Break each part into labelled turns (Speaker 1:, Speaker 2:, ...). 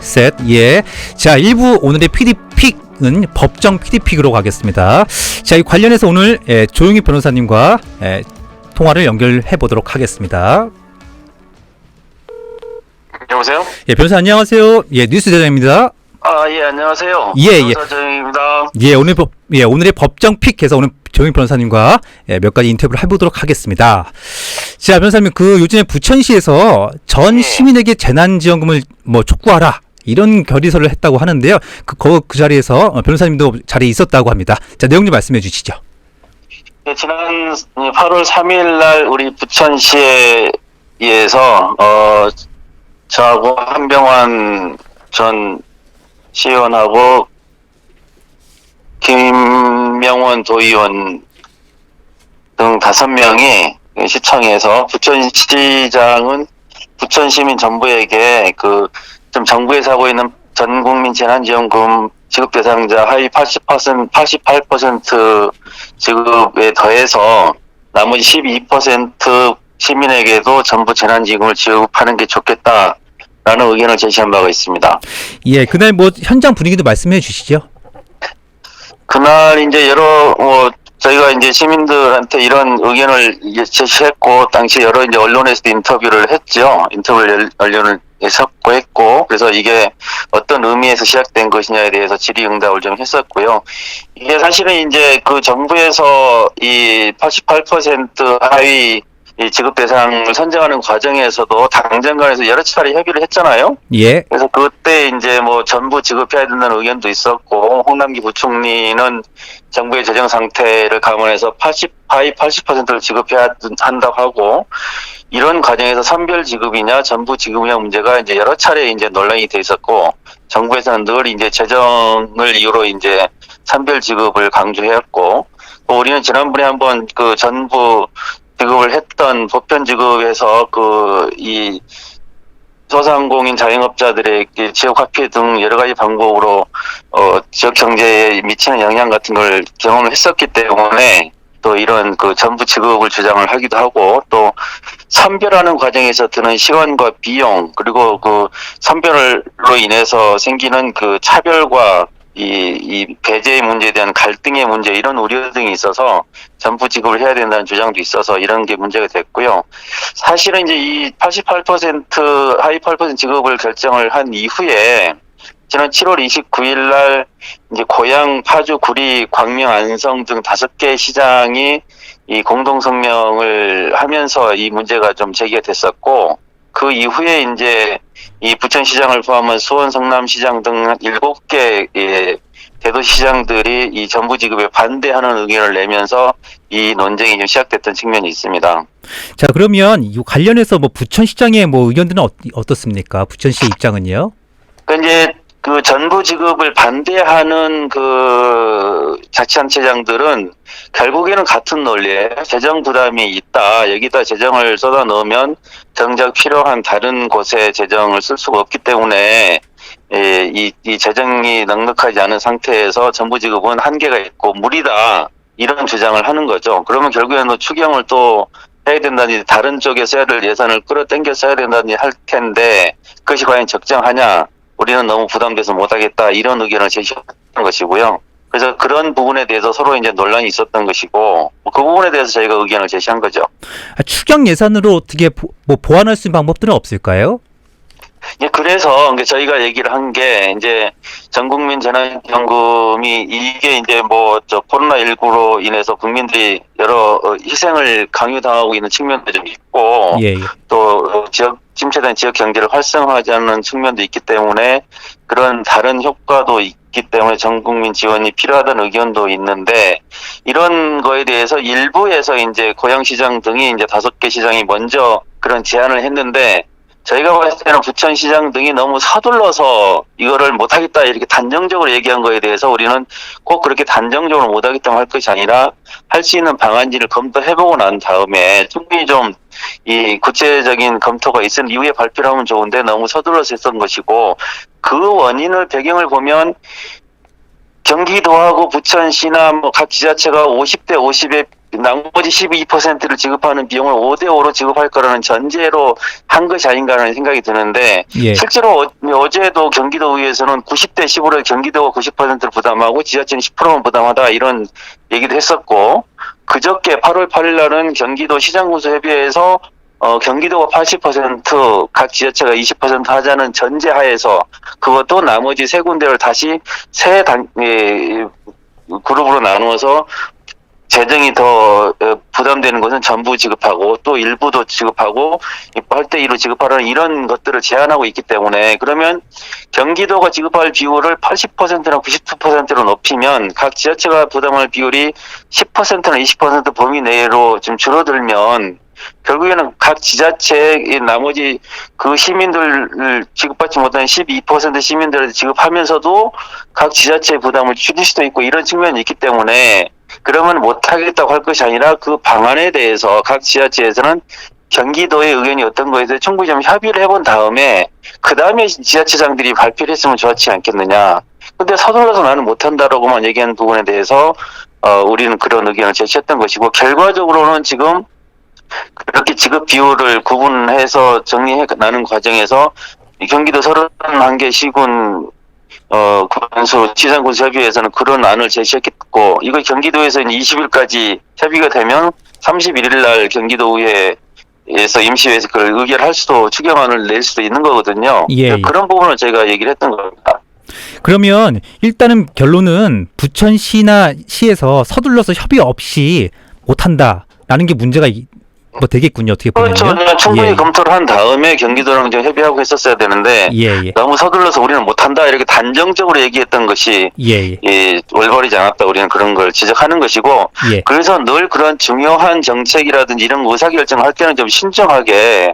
Speaker 1: 셋, 예. 자, 1부 오늘의 PD픽은 법정 PD픽으로 가겠습니다. 자, 이 관련해서 오늘 조용희 변호사님과 통화를 연결해 보도록 하겠습니다.
Speaker 2: 여보세요?
Speaker 1: 예, 변호사 안녕하세요. 예, 뉴스 대장입니다.
Speaker 2: 예, 안녕하세요.
Speaker 1: 예.
Speaker 2: 조정입니다.
Speaker 1: 예, 오늘의 법정 픽해서 오늘 조용희 변호사님과 몇 가지 인터뷰를 해보도록 하겠습니다. 자, 변호사님, 요즘에 부천시에서 전 시민에게 재난지원금을 촉구하라, 이런 결의서를 했다고 하는데요. 그 자리에서 변호사님도 자리에 있었다고 합니다. 자, 내용 좀 말씀해 주시죠.
Speaker 2: 네, 지난 8월 3일 날 우리 부천시에서 저하고 한병환 전 시의원하고 김명원 도의원 등 5명이 시청에서 부천시장은 부천시민 전부에게 좀 정부에서 하고 있는 전국민 재난지원금 지급 대상자 하위 88% 지급에 더해서 나머지 12% 시민에게도 전부 재난지원금을 지급하는 게 좋겠다라는 의견을 제시한 바가 있습니다.
Speaker 1: 예, 그날 현장 분위기도 말씀해 주시죠.
Speaker 2: 그날 이제 저희가 이제 시민들한테 이런 의견을 제시했고, 당시 여러 이제 언론에서도 인터뷰를 했죠. 인터뷰를 언론을 했고, 그래서 이게 어떤 의미에서 시작된 것이냐에 대해서 질의응답을 좀 했었고요. 이게 사실은 이제 정부에서 이 88% 하위 이 지급 대상을 선정하는 과정에서도 당정 간에서 여러 차례 협의를 했잖아요.
Speaker 1: 예.
Speaker 2: 그래서 그때 이제 전부 지급해야 된다는 의견도 있었고, 홍남기 부총리는 정부의 재정 상태를 감안해서 하위 80%를 지급해야 한다고 하고, 이런 과정에서 선별 지급이냐 전부 지급이냐 문제가 이제 여러 차례 이제 논란이 돼 있었고, 정부에서는 늘 이제 재정을 이유로 이제 선별 지급을 강조했고, 또 우리는 지난번에 한번 전부 지급을 했던 보편 지급에서 이 소상공인 자영업자들에게 지역 화폐 등 여러 가지 방법으로 지역 경제에 미치는 영향 같은 걸 경험을 했었기 때문에 또 이런 전부 지급을 주장을 하기도 하고, 또 선별하는 과정에서 드는 시간과 비용, 그리고 선별로 인해서 생기는 차별과 이 배제의 문제에 대한 갈등의 문제, 이런 우려 등이 있어서 전부 지급을 해야 된다는 주장도 있어서 이런 게 문제가 됐고요. 사실은 이제 이 88% 하위 8% 지급을 결정을 한 이후에 지난 7월 29일 날 이제 고양, 파주, 구리, 광명, 안성 등 5개 시장이 이 공동 성명을 하면서 이 문제가 좀 제기가 됐었고, 그 이후에 이제 이 부천시장을 포함한 수원, 성남시장 등 7개 대도시장들이 이 전부 지급에 반대하는 의견을 내면서 이 논쟁이 좀 시작됐던 측면이 있습니다.
Speaker 1: 자, 그러면 이 관련해서 부천시장의 의견들은 어떻습니까? 부천시의 입장은요?
Speaker 2: 이제 전부 지급을 반대하는 자치단체장들은 결국에는 같은 논리에 재정 부담이 있다, 여기다 재정을 쏟아 넣으면 정작 필요한 다른 곳에 재정을 쓸 수가 없기 때문에 이 재정이 넉넉하지 않은 상태에서 전부 지급은 한계가 있고 무리다, 이런 주장을 하는 거죠. 그러면 결국에는 추경을 또 해야 된다니, 다른 쪽에 써야 될 예산을 끌어당겨 써야 된다니 할 텐데, 그것이 과연 적정하냐, 우리는 너무 부담돼서 못하겠다, 이런 의견을 제시하는 것이고요. 그래서 그런 부분에 대해서 서로 이제 논란이 있었던 것이고, 그 부분에 대해서 저희가 의견을 제시한 거죠.
Speaker 1: 추경 예산으로 어떻게 보완할 수 있는 방법들은 없을까요?
Speaker 2: 그래서 저희가 얘기를 한 게, 이제 전국민 재난지원금이 이게 이제 코로나19로 인해서 국민들이 여러 희생을 강요당하고 있는 측면도 좀 있고,
Speaker 1: 예.
Speaker 2: 또 침체된 지역 경제를 활성화하지 않는 측면도 있기 때문에 그런 다른 효과도 있기 때문에 전국민 지원이 필요하다는 의견도 있는데, 이런 거에 대해서 일부에서 이제 고양시장 등이 이제 5개 시장이 먼저 그런 제안을 했는데, 저희가 봤을 때는 부천시장 등이 너무 서둘러서 이거를 못하겠다, 이렇게 단정적으로 얘기한 거에 대해서 우리는 꼭 그렇게 단정적으로 못하겠다고 할 것이 아니라 할 수 있는 방안지를 검토해보고 난 다음에 충분히 좀 이 구체적인 검토가 있은 이후에 발표를 하면 좋은데, 너무 서둘러서 했던 것이고, 그 원인을 배경을 보면 경기도하고 부천시나 뭐 각 지자체가 50대 50에 나머지 12%를 지급하는 비용을 5대5로 지급할 거라는 전제로 한 것이 아닌가라는 생각이 드는데
Speaker 1: 예.
Speaker 2: 실제로 어제도 경기도의회에서는 90대 15를 경기도가 90%를 부담하고 지자체는 10%만 부담하다 이런 얘기도 했었고 그저께 8월 8일 날은 경기도 시장군수협의회에서 경기도가 80%, 각 지자체가 20% 하자는 전제하에서 그것도 나머지 세 군데를 다시 그룹으로 나누어서 재정이 더 부담되는 것은 전부 지급하고 또 일부도 지급하고 8대2로 지급하라는 이런 것들을 제한하고 있기 때문에 그러면 경기도가 지급할 비율을 80%나 90%로 높이면 각 지자체가 부담할 비율이 10%나 20% 범위 내로 좀 줄어들면 결국에는 각 지자체의 나머지 그 시민들을 지급받지 못하는 12% 시민들을 지급하면서도 각 지자체의 부담을 줄일 수도 있고 이런 측면이 있기 때문에 그러면 못하겠다고 할 것이 아니라 그 방안에 대해서 각 지자체에서는 경기도의 의견이 어떤 거에 대해서 충분히 좀 협의를 해본 다음에 그 다음에 지자체장들이 발표를 했으면 좋았지 않겠느냐. 근데 서둘러서 나는 못한다라고만 얘기하는 부분에 대해서 우리는 그런 의견을 제시했던 것이고 결과적으로는 지금 그렇게 지급 비율을 구분해서 정리해 나는 과정에서 경기도 31개 시군 군수 시장군수 협의회에서는 그런 안을 제시했고 이거 경기도에서 20일까지 협의가 되면 31일 날 경기도의회에서 임시회에서 그걸 의결할 수도 추경안을 낼 수도 있는 거거든요.
Speaker 1: 예.
Speaker 2: 그런 부분을 저희가 얘기를 했던 겁니다.
Speaker 1: 그러면 일단은 결론은 부천시나 시에서 서둘러서 협의 없이 못한다라는 게 문제가 뭐 되겠군요. 어떻게 보면요.
Speaker 2: 그렇죠. 충분히
Speaker 1: 예.
Speaker 2: 검토를 한 다음에 경기도랑 좀 협의하고 했었어야 되는데
Speaker 1: 예.
Speaker 2: 너무 서둘러서 우리는 못한다 이렇게 단정적으로 얘기했던 것이
Speaker 1: 예.
Speaker 2: 올바르지 않았다. 우리는 그런 걸 지적하는 것이고
Speaker 1: 예.
Speaker 2: 그래서 늘 그런 중요한 정책이라든지 이런 의사결정을 할 때는 좀 신중하게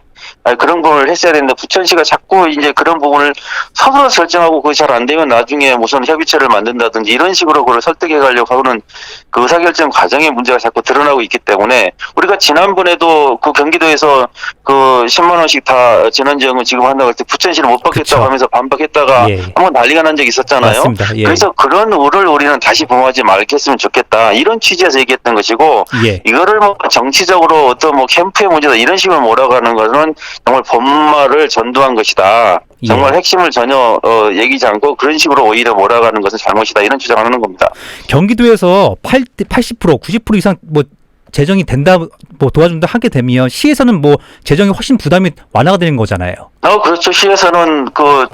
Speaker 2: 그런 부분을 했어야 되는데 부천시가 자꾸 이제 그런 부분을 서둘러서 결정하고 그게 잘 안 되면 나중에 무슨 협의체를 만든다든지 이런 식으로 그걸 설득해 가려고 하는 그 의사결정 과정의 문제가 자꾸 드러나고 있기 때문에 우리가 지난번에도 그 경기도에서 그 10만 원씩 다 재난지원금 지급한다고 할 때 부천시는 못 받겠다고
Speaker 1: 그쵸.
Speaker 2: 하면서 반박했다가
Speaker 1: 예.
Speaker 2: 한번 난리가 난 적이 있었잖아요.
Speaker 1: 맞습니다. 예.
Speaker 2: 그래서 그런 우를 우리는 다시 범하지 말겠으면 좋겠다. 이런 취지에서 얘기했던 것이고
Speaker 1: 예.
Speaker 2: 이거를 뭐 정치적으로 어떤 뭐 캠프의 문제다 이런 식으로 몰아가는 것은 정말 본말을 전두한 것이다. 정말
Speaker 1: 예.
Speaker 2: 핵심을 전혀 얘기지 않고 그런 식으로 오히려 몰아가는 것은 잘못이다. 이런 주장을 하는 겁니다.
Speaker 1: 경기도에서 80%, 90% 이상 뭐 재정이 된다, 뭐 도와준다 하게 되면 시에서는 뭐 재정이 훨씬 부담이 완화가 되는 거잖아요.
Speaker 2: 그렇죠. 시에서는 그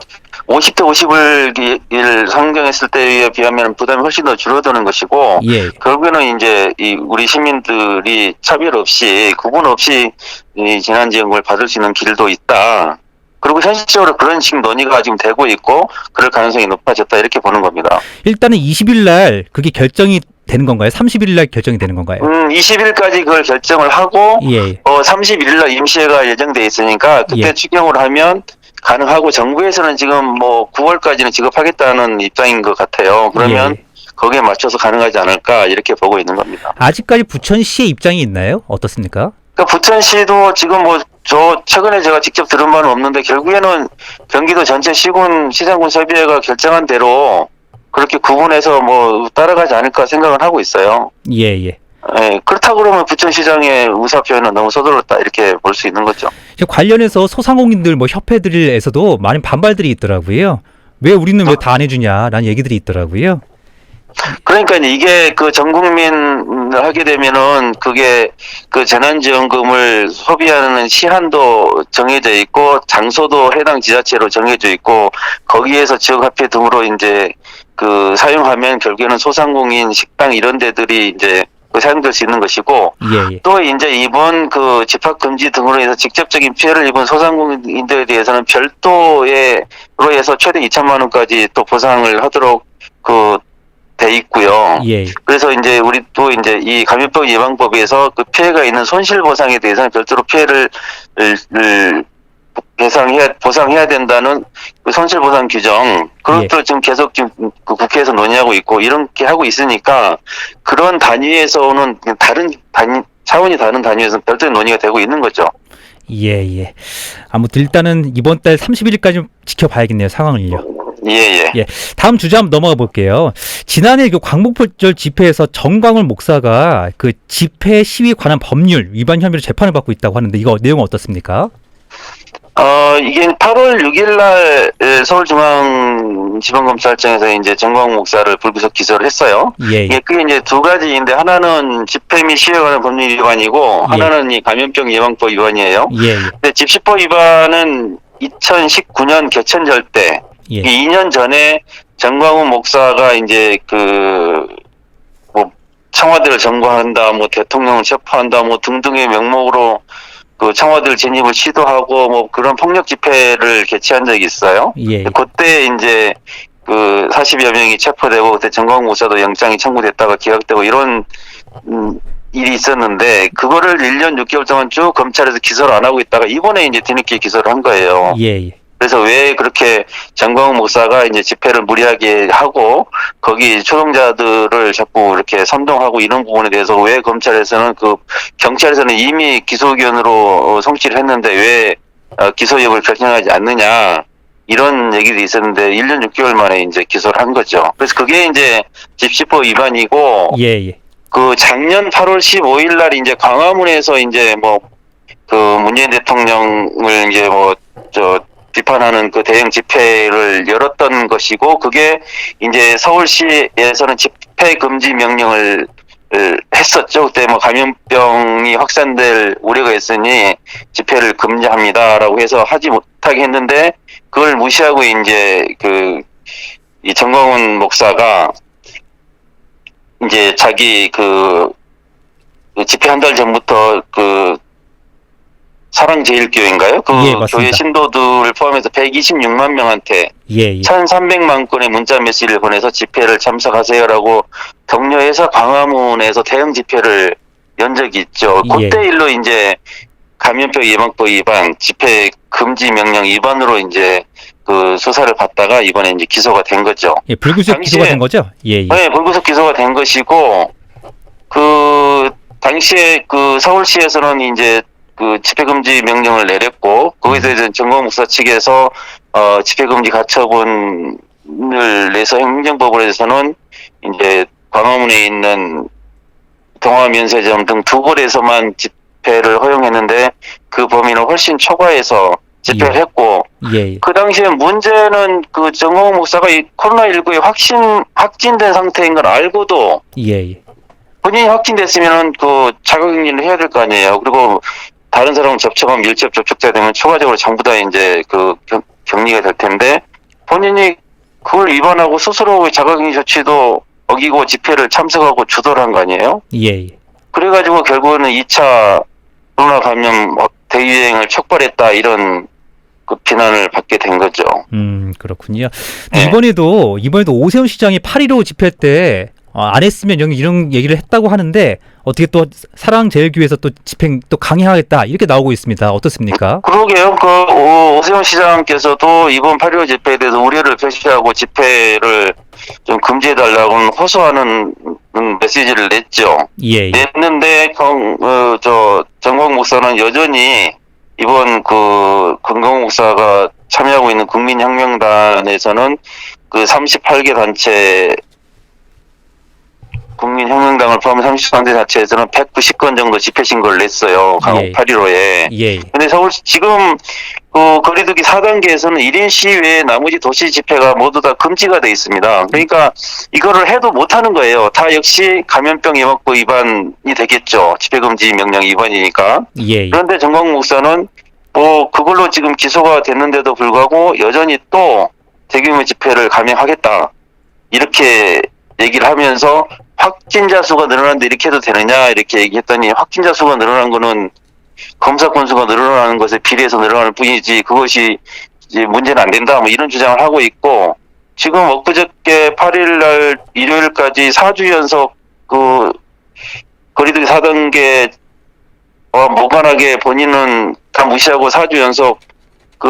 Speaker 2: 50대 50을 상정했을 때에 비하면 부담이 훨씬 더 줄어드는 것이고
Speaker 1: 예.
Speaker 2: 결국에는 이제 우리 시민들이 차별 없이 구분 없이 이 재난지원금을 받을 수 있는 길도 있다. 그리고 현실적으로 그런 식의 논의가 지금 되고 있고 그럴 가능성이 높아졌다 이렇게 보는 겁니다.
Speaker 1: 일단은 20일 날 그게 결정이 되는 건가요? 30일 날 결정이 되는 건가요?
Speaker 2: 20일까지 그걸 결정을 하고
Speaker 1: 예.
Speaker 2: 31일 날 임시회가 예정돼 있으니까 그때
Speaker 1: 예.
Speaker 2: 추경을 하면 가능하고 정부에서는 지금 뭐 9월까지는 지급하겠다는 입장인 것 같아요. 그러면
Speaker 1: 예.
Speaker 2: 거기에 맞춰서 가능하지 않을까 이렇게 보고 있는 겁니다.
Speaker 1: 아직까지 부천시의 입장이 있나요? 어떻습니까?
Speaker 2: 그러니까 부천시도 지금 뭐 최근에 제가 직접 들은 바는 없는데 결국에는 경기도 전체 시장군 협의회가 결정한 대로 그렇게 구분해서 뭐 따라가지 않을까 생각을 하고 있어요.
Speaker 1: 예.
Speaker 2: 예, 그렇다고 그러면 부천시장의 의사표현은 너무 서둘렀다 이렇게 볼 수 있는 거죠.
Speaker 1: 관련해서 소상공인들 뭐 협회들에서도 많은 반발들이 있더라고요. 왜 우리는 왜 다 안 해주냐라는 얘기들이 있더라고요.
Speaker 2: 그러니까 이게 그 전 국민 하게 되면은 그게 그 재난지원금을 소비하는 시한도 정해져 있고 장소도 해당 지자체로 정해져 있고 거기에서 지역화폐 등으로 이제 그 사용하면 결국에는 소상공인 식당 이런 데들이 이제 사용될 수 있는 것이고
Speaker 1: 예.
Speaker 2: 또 이제 이번 그 집합 금지 등으로 해서 직접적인 피해를 입은 소상공인들에 대해서는 별도로 해서 최대 2천만 원까지 또 보상을 하도록 돼 있고요.
Speaker 1: 예.
Speaker 2: 그래서 이제 우리 또 이제 이 감염병 예방법에서 그 피해가 있는 손실 보상에 대해서는 별도로 피해를 보상해야 된다는 그 손실 보상 규정 그것도 지금 계속 지금 그 국회에서 논의하고 있고 이렇게 하고 있으니까 그런 단위에서는 차원이 다른 단위에서 별도의 논의가 되고 있는 거죠.
Speaker 1: 예. 아무튼 일단은 이번 달 30일까지 지켜봐야겠네요, 상황을요.
Speaker 2: 예.
Speaker 1: 예, 다음 주제 한번 넘어가 볼게요. 지난해 그 광복절 집회에서 정광훈 목사가 그 집회 시위 관한 법률 위반 혐의로 재판을 받고 있다고 하는데 이거 내용은 어떻습니까?
Speaker 2: 이게 8월 6일 날 서울중앙지방검찰청에서 이제 정광훈 목사를 불구속 기소를 했어요.
Speaker 1: 예,
Speaker 2: 이게 그게 이제 두 가지인데 하나는 집회 및 시위에 관한 법률 위반이고
Speaker 1: 예.
Speaker 2: 하나는 이 감염병 예방법 위반이에요.
Speaker 1: 예,
Speaker 2: 근데 집시법 위반은 2019년 개천절 때
Speaker 1: 예,
Speaker 2: 2년 전에 정광훈 목사가 이제 뭐 청와대를 점거한다, 뭐 대통령을 체포한다, 뭐 등등의 명목으로 그 청와대 진입을 시도하고 뭐 그런 폭력 집회를 개최한 적이 있어요.
Speaker 1: 예,
Speaker 2: 그때 이제 그 40여 명이 체포되고 그때 정광훈 목사도 영장이 청구됐다가 기각되고 이런 일이 있었는데 그거를 1년 6개월 동안 쭉 검찰에서 기소를 안 하고 있다가 이번에 이제 뒤늦게 기소를 한 거예요.
Speaker 1: 예,
Speaker 2: 그래서 왜 그렇게 정광훈 목사가 이제 집회를 무리하게 하고 거기 초동자들을 자꾸 이렇게 선동하고 이런 부분에 대해서 왜 검찰에서는 경찰에서는 이미 기소 의견으로 송치를 했는데 왜 기소 여부를 결정하지 않느냐 이런 얘기도 있었는데 1년 6개월 만에 이제 기소를 한 거죠. 그래서 그게 이제 집시법 위반이고
Speaker 1: 예,
Speaker 2: 그 작년 8월 15일 날 이제 광화문에서 이제 뭐 그 문재인 대통령을 이제 비판하는 그 대형 집회를 열었던 것이고 그게 이제 서울시에서는 집회 금지 명령을 했었죠. 그때 뭐 감염병이 확산될 우려가 있으니 집회를 금지합니다라고 해서 하지 못하게 했는데 그걸 무시하고 이제 이 정광훈 목사가 이제 자기 그 집회 한 달 전부터 사랑제일교회인가요?
Speaker 1: 예, 맞습니다.
Speaker 2: 교회 신도들을 포함해서 126만 명한테
Speaker 1: 예,
Speaker 2: 1,300만 건의 문자 메시지를 보내서 집회를 참석하세요라고 격려해서 광화문에서 대형 집회를 연 적이 있죠.
Speaker 1: 예.
Speaker 2: 그때 일로 이제 감염병 예방법 위반, 집회 금지 명령 위반으로 이제 수사를 받다가 이번에 이제 기소가 된 거죠.
Speaker 1: 예, 불구속 기소가 된 거죠? 예,
Speaker 2: 네, 불구속 기소가 된 것이고 당시에 서울시에서는 이제 집회금지 명령을 내렸고 거기에 대해서 정광훈 목사 측에서 집회금지 가처분을 내서 행정법원에서는 이제 광화문에 있는 동화면세점 등 두 곳에서만 집회를 허용했는데 그 범위는 훨씬 초과해서 집회를 했고
Speaker 1: 예,
Speaker 2: 그 당시에 문제는 정광훈 목사가 이 코로나19에 확진된 상태인 걸 알고도
Speaker 1: 예,
Speaker 2: 본인이 확진됐으면은 자가격리를 해야 될 거 아니에요. 그리고 다른 사람은 접촉한 밀접 접촉자 되면 추가적으로 전부 다 이제 격리가 될 텐데 본인이 그걸 위반하고 스스로 자가격리 조치도 어기고 집회를 참석하고 주도를 한 거 아니에요?
Speaker 1: 예.
Speaker 2: 그래가지고 결국에는 2차 코로나 감염 대유행을 촉발했다 이런 비난을 받게 된 거죠.
Speaker 1: 그렇군요.
Speaker 2: 네.
Speaker 1: 이번에도 오세훈 시장이 8.15 집회 때 안 했으면 이런 얘기를 했다고 하는데 어떻게 또 사랑제일교회에서 또 집행 또 강행하겠다 이렇게 나오고 있습니다. 어떻습니까?
Speaker 2: 그러게요. 오세훈 시장께서도 이번 8.15 집회에 대해서 우려를 표시하고 집회를 좀 금지해달라고 호소하는 메시지를 냈죠.
Speaker 1: 예.
Speaker 2: 냈는데 정광훈 목사는 여전히 이번 정광훈 목사가 참여하고 있는 국민혁명단에서는 38개 단체 국민혁명당을 포함한 30단체 자체에서는 190건 정도 집회 신고를 냈어요. 강북
Speaker 1: 예.
Speaker 2: 8.15에.
Speaker 1: 예.
Speaker 2: 근데 서울 지금 거리두기 4단계에서는 1인 시위에 나머지 도시 집회가 모두 다 금지가 돼 있습니다. 그러니까 이거를 해도 못하는 거예요. 다 역시 감염병 예방법 위반이 되겠죠. 집회금지 명령 위반이니까.
Speaker 1: 예.
Speaker 2: 그런데 정광훈 목사는 그걸로 지금 기소가 됐는데도 불구하고 여전히 또 대규모 집회를 감행하겠다. 이렇게 얘기를 하면서 확진자 수가 늘어나는데 이렇게 해도 되느냐 이렇게 얘기했더니 확진자 수가 늘어난 거는 검사 건수가 늘어나는 것에 비례해서 늘어나는 뿐이지 그것이 이제 문제는 안 된다 뭐 이런 주장을 하고 있고 지금 엊그저께 8일 날 일요일까지 4주 연속 거리두기 4단계와 무관하게 본인은 다 무시하고 4주 연속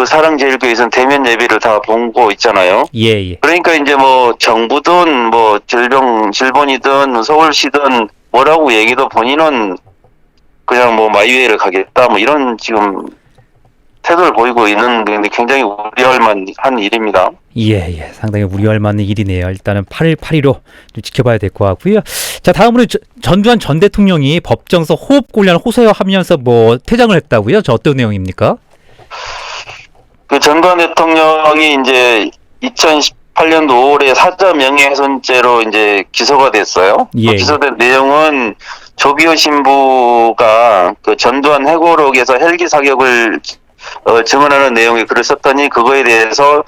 Speaker 2: 사랑제일교회에서는 대면 예배를 다 본고 있잖아요.
Speaker 1: 예.
Speaker 2: 그러니까 이제 정부든 질본이든 서울시든 뭐라고 얘기도 본인은 그냥 마이웨이를 가겠다 이런 지금 태도를 보이고 있는 데 굉장히 우려할 만한 일입니다.
Speaker 1: 예, 상당히 우려할 만한 일이네요. 일단은 8일 8일로 좀 지켜봐야 될 것 같고요. 자, 다음으로 전두환 전 대통령이 법정에서 호흡곤란 호소하면서 뭐 퇴장을 했다고요? 저 어떤 내용입니까?
Speaker 2: 그 전두환 대통령이 이제 2018년도 5월에 사자 명예훼손죄로 이제 기소가 됐어요.
Speaker 1: 예.
Speaker 2: 그 기소된 내용은 조비오 신부가 그 전두환 회고록에서 헬기 사격을 증언하는 내용의 글을 썼더니 그거에 대해서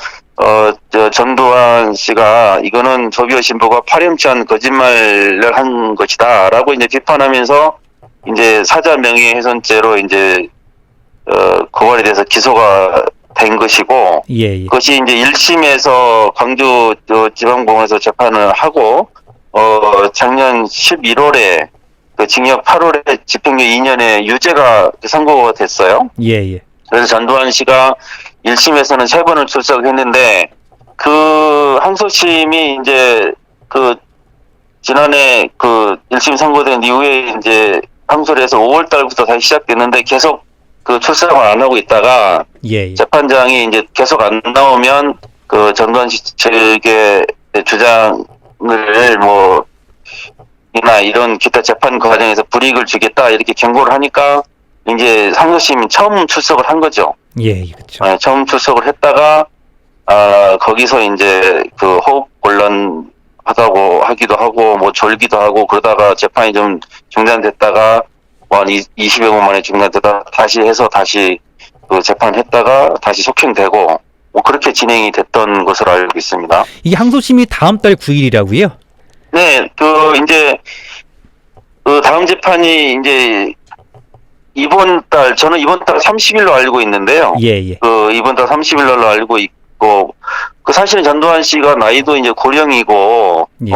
Speaker 2: 전두환 씨가 이거는 조비오 신부가 파렴치한 거짓말을 한 것이다라고 이제 비판하면서 이제 사자 명예훼손죄로 이제 그거에 대해서 기소가 된 것이고
Speaker 1: 예.
Speaker 2: 그것이 이제 1심에서 광주 지방법원에서 재판을 하고 작년 11월에 그 징역 8월에 집행유예 2년에 유죄가 선고가 됐어요.
Speaker 1: 예.
Speaker 2: 그래서 전두환 씨가 1심에서는 3번을 출석했는데 그 항소심이 이제 그 지난해 그 1심 선고된 이후에 이제 항소를 해서 5월 달부터 다시 시작됐는데 계속 그 출석을 안 하고 있다가
Speaker 1: 예.
Speaker 2: 재판장이 이제 계속 안 나오면 그 전두환 씨 측의 주장을 뭐 이나 이런 기타 재판 과정에서 불이익을 주겠다 이렇게 경고를 하니까 이제 항소심이 처음 출석을 한 거죠.
Speaker 1: 예, 그렇죠.
Speaker 2: 네, 처음 출석을 했다가 거기서 이제 그 호흡 곤란 하다고 하기도 하고 뭐 졸기도 하고 그러다가 재판이 좀 중단됐다가 뭐 한 20여 분 만에 중단되다 다시 해서 다시 그 재판했다가 다시 속행되고 뭐 그렇게 진행이 됐던 것으로 알고 있습니다.
Speaker 1: 이 항소심이 다음 달 9일이라고요?
Speaker 2: 네, 그 이제 그 다음 재판이 이제 저는 이번 달 30일로 알고 있는데요.
Speaker 1: 예.
Speaker 2: 그 이번 달 30일로 알고 있고 그 사실 전두환 씨가 나이도 이제 고령이고
Speaker 1: 예.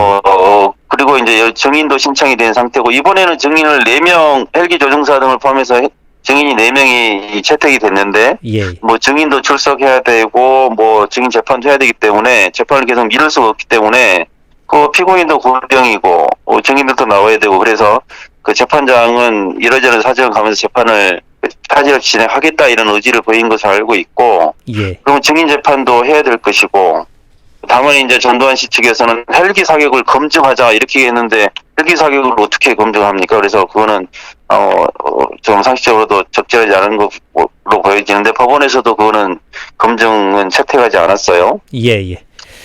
Speaker 2: 그리고 이제 증인도 신청이 된 상태고 이번에는 증인을 4명 헬기 조종사 등을 포함해서 증인이 4명이 채택이 됐는데
Speaker 1: 예.
Speaker 2: 뭐 증인도 출석해야 되고 뭐 증인 재판도 해야 되기 때문에 재판을 계속 미룰 수가 없기 때문에 그 피고인도 고령이고 증인들도 나와야 되고 그래서 그 재판장은 이러저러 사정을 가면서 재판을 타지럽게 진행하겠다 이런 의지를 보인 것을 알고 있고
Speaker 1: 예.
Speaker 2: 그러면 증인 재판도 해야 될 것이고 다만 이제 전두환 씨 측에서는 헬기 사격을 검증하자 이렇게 했는데 헬기 사격을 어떻게 검증합니까? 그래서 그거는 좀 상식적으로도 적절하지 않은 것으로 보여지는데 법원에서도 그거는 검증은 채택하지 않았어요.
Speaker 1: 예.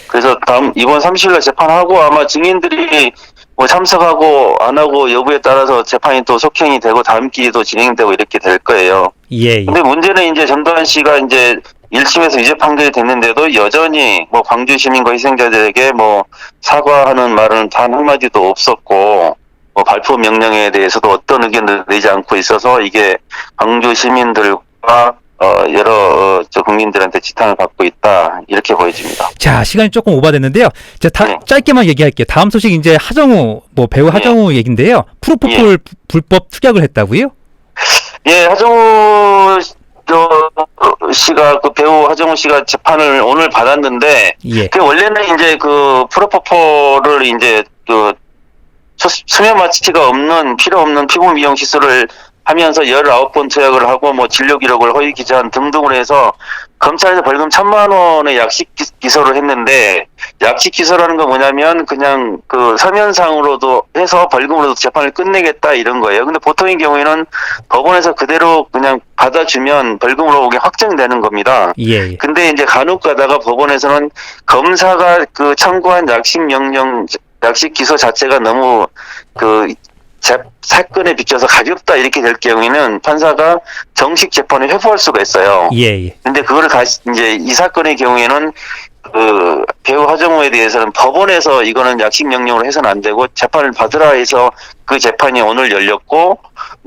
Speaker 2: 그래서 이번 30일날 재판하고 아마 증인들이 뭐 참석하고 안 하고 여부에 따라서 재판이 또 속행이 되고 다음 기회도 진행되고 이렇게 될 거예요.
Speaker 1: 예.
Speaker 2: 근데 문제는 이제 전두환 씨가 이제 1심에서 유죄 판결이 됐는데도 여전히 뭐 광주 시민과 희생자들에게 뭐 사과하는 말은 단 한마디도 없었고 뭐 발표 명령에 대해서도 어떤 의견도 내지 않고 있어서 이게 광주 시민들과 여러 국민들한테 지탄을 받고 있다 이렇게 보여집니다.
Speaker 1: 자, 시간이 조금 오버됐는데요.
Speaker 2: 네.
Speaker 1: 짧게만 얘기할게요. 다음 소식 이제 하정우 배우 하정우 얘긴데요. 프로포폴 불법 투약을 했다고요?
Speaker 2: 예, 하정우 씨가 그 배우 하정우 씨가 재판을 오늘 받았는데
Speaker 1: 예.
Speaker 2: 그 원래는 이제 그 프로포폴을 이제 그 수면 마취가 없는 필요 없는 피부 미용 시술을 하면서 19번 투약을 하고 뭐 진료 기록을 허위 기재한 등등을 해서 검찰에서 벌금 1,000만 원의 약식 기소를 했는데 약식 기소라는 건 뭐냐면 그냥 그 서면상으로도 해서 벌금으로도 재판을 끝내겠다 이런 거예요. 근데 보통의 경우에는 법원에서 그대로 그냥 받아주면 벌금으로 오게 확정되는 겁니다.
Speaker 1: 예.
Speaker 2: 근데 이제 간혹 가다가 법원에서는 검사가 그 청구한 약식 명령 약식 기소 자체가 너무 그 사건에 비춰서 가볍다 이렇게 될 경우에는 판사가 정식 재판을 회부할 수가 있어요.
Speaker 1: 예.
Speaker 2: 근데 그거를 다시 이제 이 사건의 경우에는 그 배우 하정우에 대해서는 법원에서 이거는 약식 명령으로 해서는 안 되고 재판을 받으라 해서 그 재판이 오늘 열렸고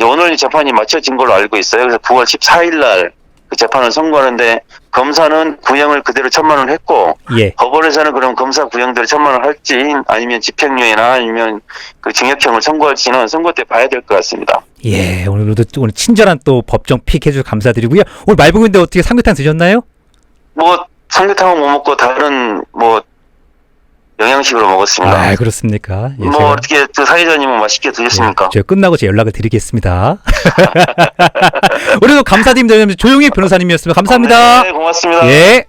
Speaker 2: 오늘 재판이 마쳐진 걸로 알고 있어요. 그래서 9월 14일 날 그 재판을 선고하는데 검사는 구형을 그대로 1,000만 원 했고
Speaker 1: 예.
Speaker 2: 법원에서는 그럼 검사 구형대로 1,000만 원 할지 아니면 집행유예나 아니면 그 징역형을 선고할지는 선고 때 봐야 될 것 같습니다.
Speaker 1: 예. 오늘 친절한 또 법정 픽 해주셔서 감사드리고요. 오늘 말복인데 어떻게 삼계탕 드셨나요?
Speaker 2: 뭐 삼계탕은 못 먹고 다른 뭐 영양식으로 먹었습니다.
Speaker 1: 아, 그렇습니까? 예,
Speaker 2: 뭐 어떻게 그 사회자님은 맛있게 드셨습니까?
Speaker 1: 제가 끝나고 제 연락을 드리겠습니다. 오늘도 감사드립니다. 조용희 변호사님이었습니다. 감사합니다.
Speaker 2: 네, 고맙습니다.
Speaker 1: 예.